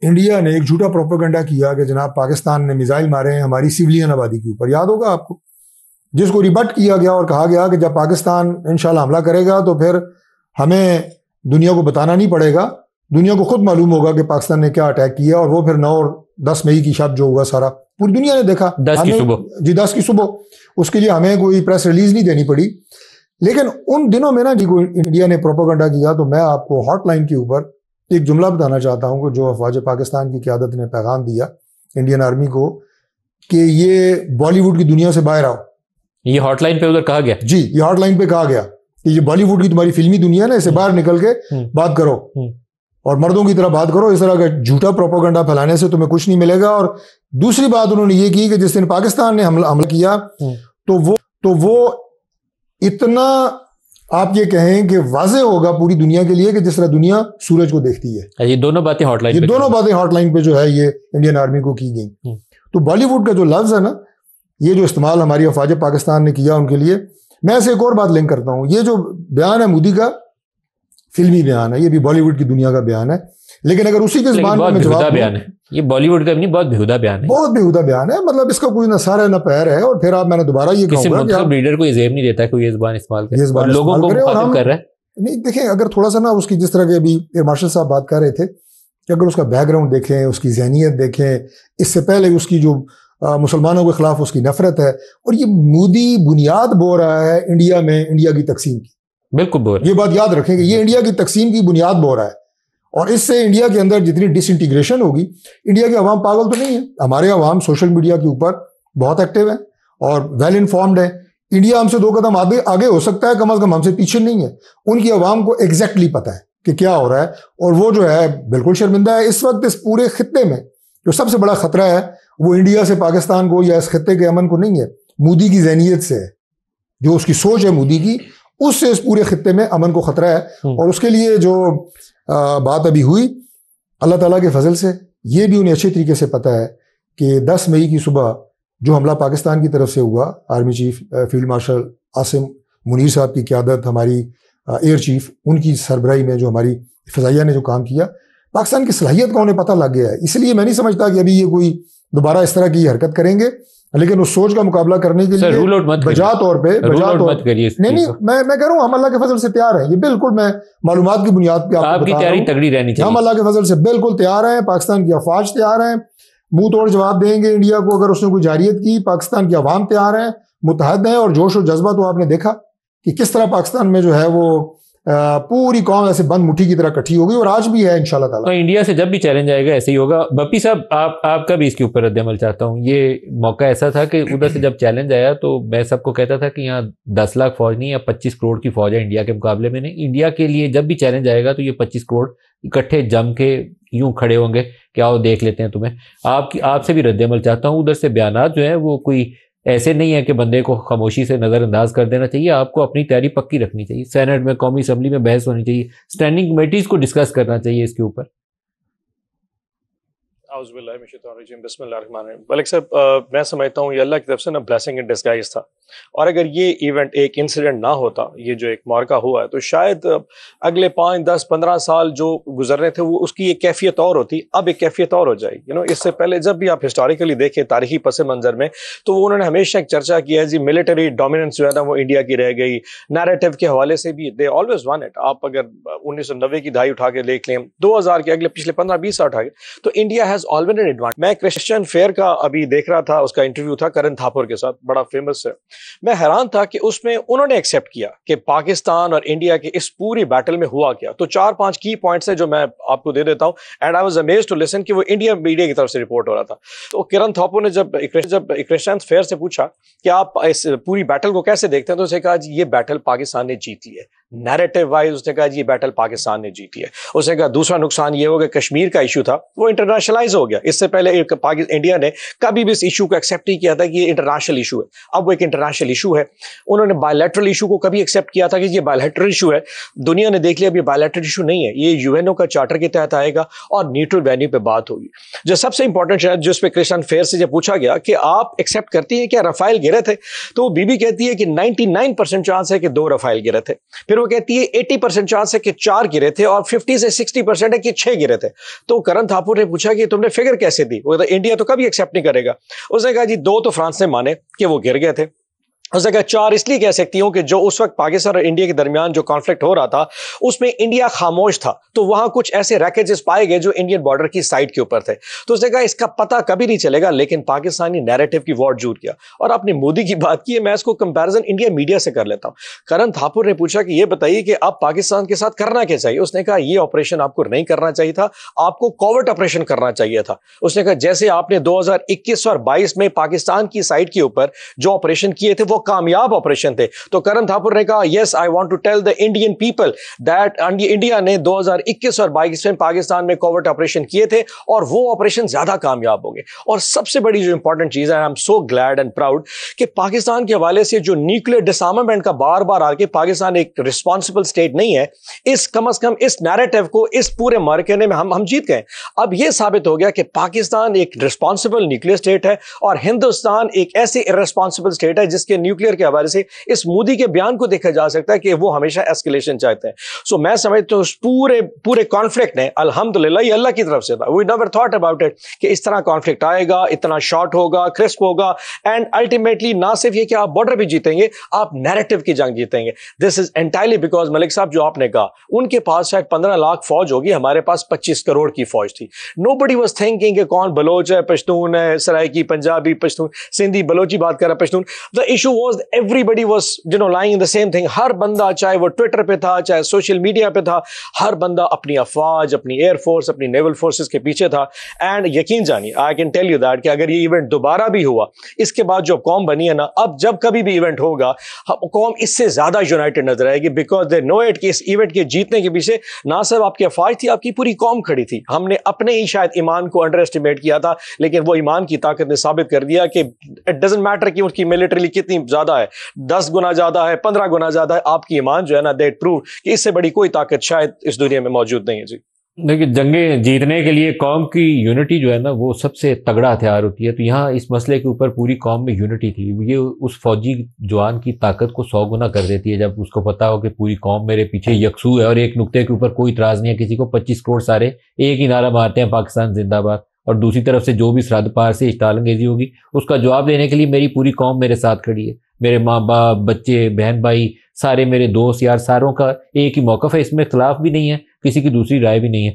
India نے ایک جھوٹا پروپیگنڈا کیا کہ جناب پاکستان نے میزائل مارے ہیں ہماری سویلین آبادی کے اوپر، یاد ہوگا آپ کو، جس کو ریبٹ کیا گیا اور کہا گیا کہ جب پاکستان انشاءاللہ حملہ کرے گا تو پھر ہمیں دنیا کو بتانا نہیں پڑے گا، دنیا کو خود معلوم ہوگا کہ پاکستان نے کیا اٹیک کیا، اور وہ پھر 9 اور 10 مئی کی شب جو ہوا سارا پوری دنیا نے دیکھا، 10 کی صبح، جی 10 کی صبح، اس کے لیے ہمیں کوئی پریس ریلیز نہیں دینی پڑی۔ لیکن ان دنوں میں نا جی انڈیا نے پروپیگنڈا کیا، تو میں آپ کو ہاٹ لائن کے اوپر ایک جملہ بتانا چاہتا ہوں کہ جو افواج پاکستان کی قیادت نے پیغام دیا انڈین آرمی کو کہ یہ بالی ووڈ کی دنیا سے باہر آؤ۔ یہ ہاٹ لائن پہ ادھر کہا گیا؟ جی یہ ہاٹ لائن پہ کہا گیا کہ یہ بالی ووڈ کی تمہاری فلمی دنیا نا، اسے باہر نکل کے بات کرو اور مردوں کی طرح بات کرو، اس طرح کا جھوٹا پروپیگنڈا پھیلانے سے تمہیں کچھ نہیں ملے گا۔ اور دوسری بات انہوں نے یہ کی کہ جس دن پاکستان نے حملہ کیا تو وہ اتنا آپ یہ کہیں کہ واضح ہوگا پوری دنیا کے لیے کہ جس طرح دنیا سورج کو دیکھتی ہے۔ یہ دونوں باتیں ہاٹ لائن، یہ دونوں باتیں ہاٹ لائن پہ جو ہے یہ انڈین آرمی کو کی گئیں۔ تو بالی ووڈ کا جو لفظ ہے نا، یہ جو استعمال ہماری افواج پاکستان نے کیا ان کے لیے، میں اسے ایک اور بات لنک کرتا ہوں، یہ جو بیان ہے مودی کا فلمی بیان ہے، یہ بھی بالی ووڈ کی دنیا کا بیان ہے، لیکن اگر اسی کے زبان میں جواب بیان ہے، یہ بالی ووڈ کا نہیں، بہت بےہودہ بیان ہے، بہت بےہودہ بیان ہے، مطلب اس کا کوئی نہ سر ہے نہ پیر ہے۔ اور پھر آپ میں نے دوبارہ یہ کہوں گا کہ آپ لیڈر کو یہ زیب نہیں دیتا کہ یہ زبان استعمال کرے اور لوگوں کو مخاطب کر رہا ہے۔ نہیں دیکھیں، اگر تھوڑا سا نا اس کی جس طرح کے ابھی ایئر مارشل صاحب بات کر رہے تھے کہ اگر اس کا بیک گراؤنڈ دیکھیں، اس کی ذہنیت دیکھیں، اس سے پہلے اس کی جو مسلمانوں کے خلاف اس کی نفرت ہے، اور یہ مودی بنیاد بو رہا ہے انڈیا میں انڈیا کی تقسیم کی، بالکل بو رہا ہے، یہ بات یاد رکھیں کہ یہ انڈیا کی تقسیم کی بنیاد بو رہا ہے، اور اس سے انڈیا کے اندر جتنی ڈس انٹیگریشن ہوگی، انڈیا کے عوام پاگل تو نہیں ہے، ہمارے عوام سوشل میڈیا کے اوپر بہت ایکٹیو ہیں اور ویل انفارمڈ ہے، انڈیا ہم سے 2 قدم آگے ہو سکتا ہے، کم از کم ہم سے پیچھے نہیں ہے، ان کی عوام کو ایگزیکٹلی پتہ ہے کہ کیا ہو رہا ہے، اور وہ جو ہے بالکل شرمندہ ہے۔ اس وقت اس پورے خطے میں جو سب سے بڑا خطرہ ہے وہ انڈیا سے پاکستان کو یا اس خطے کے امن کو نہیں ہے، مودی کی ذہنیت سے ہے، جو اس کی سوچ ہے مودی کی، اس سے اس پورے خطے میں امن کو خطرہ ہے۔ اور اس کے لیے جو بات ابھی ہوئی، اللہ تعالیٰ کے فضل سے یہ بھی انہیں اچھے طریقے سے پتہ ہے کہ 10 مئی کی صبح جو حملہ پاکستان کی طرف سے ہوا، army chief field marshal Asim Munir صاحب کی قیادت، ہماری ایئر چیف ان کی سربراہی میں جو ہماری فضائیہ نے جو کام کیا، پاکستان کی صلاحیت کا انہیں پتہ لگ گیا ہے۔ اس لیے میں نہیں سمجھتا کہ ابھی یہ کوئی دوبارہ اس طرح کی حرکت کریں گے، لیکن اس سوچ کا مقابلہ کرنے کے لیے بجا طور پہ نہیں میں کہہ رہا ہوں ہم اللہ کے فضل سے تیار ہیں، یہ بالکل میں معلومات کی بنیاد پہ آپ کی تیاری تگڑی رہنی چاہیے، ہم اللہ کے فضل سے بالکل تیار ہیں، پاکستان کی افواج تیار ہیں، منہ توڑ جواب دیں گے انڈیا کو اگر اس نے کوئی جارحیت کی، پاکستان کی عوام تیار ہیں، متحد ہیں، اور جوش و جذبہ تو آپ نے دیکھا کہ کس طرح پاکستان میں جو ہے وہ پوری قوم ایسے بند مٹھی کی طرح کٹھی ہو گئی، اور آج بھی ہے انشاءاللہ تعالیٰ۔ تو انڈیا سے جب بھی چیلنج آئے گا ایسے ہی ہوگا۔ بپی صاحب آپ کا بھی اس کے اوپر رد عمل چاہتا ہوں۔ یہ موقع ایسا تھا کہ ادھر سے جب چیلنج آیا تو میں سب کو کہتا تھا کہ یہاں 10 لاکھ فوج نہیں یا 25 کروڑ کی فوج ہے انڈیا کے مقابلے میں، نہیں، انڈیا کے لیے جب بھی چیلنج آئے گا تو یہ 25 کروڑ اکٹھے جم کے یوں کھڑے ہوں گے کہ آؤ دیکھ لیتے ہیں تمہیں۔ آپ سے بھی رد عمل چاہتا ہوں، ادھر سے بیانات جو ہیں وہ کوئی ایسے نہیں ہے کہ بندے کو خاموشی سے نظر انداز کر دینا چاہیے، آپ کو اپنی تیاری پکی رکھنی چاہیے، سینٹ میں، قومی اسمبلی میں بحث ہونی چاہیے، اسٹینڈنگ کمیٹیز کو ڈسکس کرنا چاہیے اس کے اوپر۔ اعوذ باللہ من الشیطان الرجیم، بسم اللہ الرحمن الرحیم۔ ملک صاحب، میں سمجھتا ہوں یہ اللہ کی طرف سے نا بلیسنگ ان ڈسگائز تھا، اور اگر یہ ایونٹ ایک انسیڈنٹ نہ ہوتا، یہ جو ایک معرکہ ہوا ہے، تو شاید اگلے 5 10 15 سال جو گزر رہے تھے وہ اس کی ایک کیفیت اور ہوتی، اب ایک کیفیت اور ہو جائے گی۔ اس سے پہلے جب بھی آپ ہسٹوریکلی دیکھیں تاریخی پس منظر میں، تو انہوں نے ہمیشہ ایک چرچا کیا ہے جی ملٹری ڈومیننس جو ہے نا وہ انڈیا کی رہ گئی، نیریٹو کے حوالے سے بھی دے آلویز ون اٹ۔ آپ اگر 1990 کی دہائی اٹھا کے دیکھ لیں، 2000 کے اگلے پچھلے 15 20 سال اٹھا کے، تو India has always an advantage. میں کرسچن فیئر کا ابھی دیکھ رہا تھا، اس کا انٹرویو تھا کرن تھاپر کے ساتھ، بڑا فیمس ہے۔ میں حیران تھا کہ اس میں انہوں نے ایکسیپٹ کیا کہ پاکستان اور انڈیا کے اس پوری بیٹل میں ہوا کیا۔ تو 4-5 کی پوائنٹس ہیں جو میں آپ کو دے دیتا ہوں، and I was amazed to listen کہ وہ انڈیا میڈیا کی طرف سے رپورٹ ہو رہا تھا۔ تو کرن تھاپر نے جب کرسچن فیئر سے پوچھا کہ آپ اس پوری بیٹل کو کیسے دیکھتے ہیں، تو اسے کہا جی یہ بیٹل پاکستان نے جیت لی ہے، نیریٹو وائز اس نے کہا جی یہ بیٹل پاکستان نے جیتی ہے۔ اس نے کہا دوسرا نقصان یہ ہو گیا کشمیر کا ایشو تھا وہ انٹرنیشنلائز ہو گیا، اس سے پہلے انڈیا نے کبھی بھی اس ایشو کو ایکسیپٹ نہیں کیا تھا کہ یہ انٹرنیشنل ایشو ہے، اب وہ ایک انٹرنیشنل ایشو ہے۔ انہوں نے بائیلیٹرل ایشو کو کبھی ایکسیپٹ کیا تھا کہ یہ بائیلیٹرل ایشو ہے، دنیا نے دیکھ لیا اب یہ بائیلیٹرل ایشو نہیں ہے، یہ یو این او کا چارٹر کے تحت آئے گا اور نیوٹرل وینیو پہ بات ہوگی۔ جو سب سے امپورٹنٹ شاید جس پہ کرسچن فیئر سے جب پوچھا گیا کہ آپ ایکسیپٹ کرتی ہیں کیا رفائل گرے تھے، تو وہ بی بی کہتی ہے کہ 99% چانس ہے کہ 2 رفائل گرے تھے۔ پھر وہ وہ کہتی ہے 80% چانس ہے کہ 4 گرے تھے اور 50 سے 60% ہے کہ 6 گرے تھے. تو کرن تھاپر نے پوچھا کہ تم نے فگر کیسے دی؟ وہ انڈیا تو کبھی ایکسیپٹ نہیں کرے گا. اس نے کہا جی 2 تو فرانس نے مانے کہ وہ گر گئے تھے. اس نے کہا 4 اس لیے کہہ سکتی ہوں کہ جو اس وقت پاکستان اور انڈیا کے درمیان جو کانفلکٹ ہو رہا تھا اس میں انڈیا خاموش تھا, تو وہاں کچھ ایسے ریکیجز پائے گئے جو انڈین بارڈر کی سائڈ کے اوپر تھے. تو اس نے کہا اس کا پتہ کبھی نہیں چلے گا, لیکن پاکستانی نیریٹو کی وارڈ جوٹ کیا. اور آپ نے مودی کی بات کی ہے, میں اس کو کمپیریزن انڈیا میڈیا سے کر لیتا ہوں. کرن تھاپر نے پوچھا کہ یہ بتائیے کہ آپ پاکستان کے ساتھ کرنا کیا چاہیے؟ اس نے کہا یہ آپریشن آپ کو نہیں کرنا چاہیے تھا, آپ کو کوورٹ آپریشن کرنا چاہیے تھا. اس نے کہا جیسے آپ نے 2021 اور 22 میں پاکستان کی سائڈ کے اوپر جو آپریشن کیے تھے وہ کامیاب آپریشن تھے. تو کرن تھاپر نے کہا yes I want to tell the Indian people that India نے 2021 اور 22 میں پاکستان میں کوورٹ آپریشن کیے تھے اور وہ آپریشن زیادہ کامیاب ہو گئے. اور سب سے بڑی جو امپورٹنٹ چیز ہے, I am so glad and proud کہ پاکستان کے حوالے سے جو نیوکلیر ڈس آرمامنٹ کا بار بار آ کے پاکستان ایک رسپانسبل اسٹیٹ نہیں ہے, اس کم از کم اس نیریٹو کو اس پورے مارکینے میں ہم جیت گئے. اب یہ ثابت ہو گیا کہ پاکستان ایک رسپانسبل نیوکلیر اسٹیٹ ہے اور ہندوستان ایک ایسے ارسپانسبل اسٹیٹ ہے جس کے نیوکلیر کے حوالے سے اس مودی کے بیان کو دیکھا جا سکتا ہے کہ وہ ہمیشہ ایسکیلیشن چاہتے ہیں. سو میں سمجھتا ہوں اس پورے کانفلکٹ نے الحمدللہ یہ اللہ کی طرف سے تھا. We never thought about it کہ اس طرح کانفلکٹ آئے گا, اتنا شارٹ ہوگا, کرسپ ہوگا, اینڈ الٹیمیٹلی نہ صرف یہ کہ آپ بارڈر بھی جیتیں گے, آپ نیریٹو کی جنگ جیتیں گے. دس از انٹائرلی بیکاز ملک صاحب جو آپ نے کہا ان کے پاس شاید 15 لاکھ فوج ہوگی, ہمارے پاس 25 کروڑ کی فوج تھی. نو بڈی واز تھنکنگ کہ کون بلوچ ہے, پشتون ہے, سرائکی, پنجابی, پشتون, سندھی, بلوچی بات کر رہا Pashtun. The issue was everybody was lying in the same thing. ہر بندہ چاہے وہ ٹویٹر پہ تھا, چاہے سوشل میڈیا پہ تھا, ہر بندہ اپنی افواج, اپنی ایئر فورس, اپنی نیول فورسز کے پیچھے تھا. اینڈ یقین جانی I can tell you that کہ اگر یہ ایونٹ دوبارہ بھی ہوا, اس کے بعد جو قوم بنی ہے نا, اب جب کبھی بھی ایونٹ ہوگا قوم اس سے زیادہ یونائٹڈ نظر آئے گی, بیکاز دے نو اٹ کہ اس ایونٹ کے جیتنے کے پیچھے نہ صرف آپ کی افواج تھی, آپ کی پوری قوم کھڑی تھی. ہم نے اپنے ہی شاید ایمان کو انڈر اسٹیمیٹ کیا تھا, لیکن وہ ایمان کی طاقت نے ثابت کر دیا کہ اٹ ڈزنٹ میٹر کہ ان کی ملٹریلی کتنی زیادہ ہے, 10 گنا زیادہ ہے, 15 گنا زیادہ ہے, آپ کی ایمان جو ہے نا دیٹ پروو کہ اس سے بڑی کوئی طاقت شاید اس دنیا میں موجود نہیں ہے. جی دیکھیے, جنگیں جیتنے کے لیے قوم کی یونٹی جو ہے نا وہ سب سے تگڑا ہتھیار ہوتی ہے. تو یہاں اس مسئلے کے اوپر پوری قوم میں یونٹی تھی. یہ اس فوجی جوان کی طاقت کو 100 گنا کر دیتی ہے جب اس کو پتا ہو کہ پوری قوم میرے پیچھے یکسو ہے اور ایک نقطے کے اوپر کوئی اعتراض نہیں ہے. کسی کو 25 کروڑ سارے ایک ہی نعرہ مارتے ہیں پاکستان زندہ باد, اور دوسری طرف سے جو بھی سرحد پار سے اشتعال انگیزی ہوگی اس کا جواب دینے کے لیے میری پوری قوم میرے ساتھ کھڑی ہے. میرے ماں باپ, بچے, بہن بھائی, سارے میرے دوست یار, ساروں کا ایک ہی موقف ہے. اس میں اختلاف بھی نہیں ہے, کسی کی دوسری رائے بھی نہیں ہے.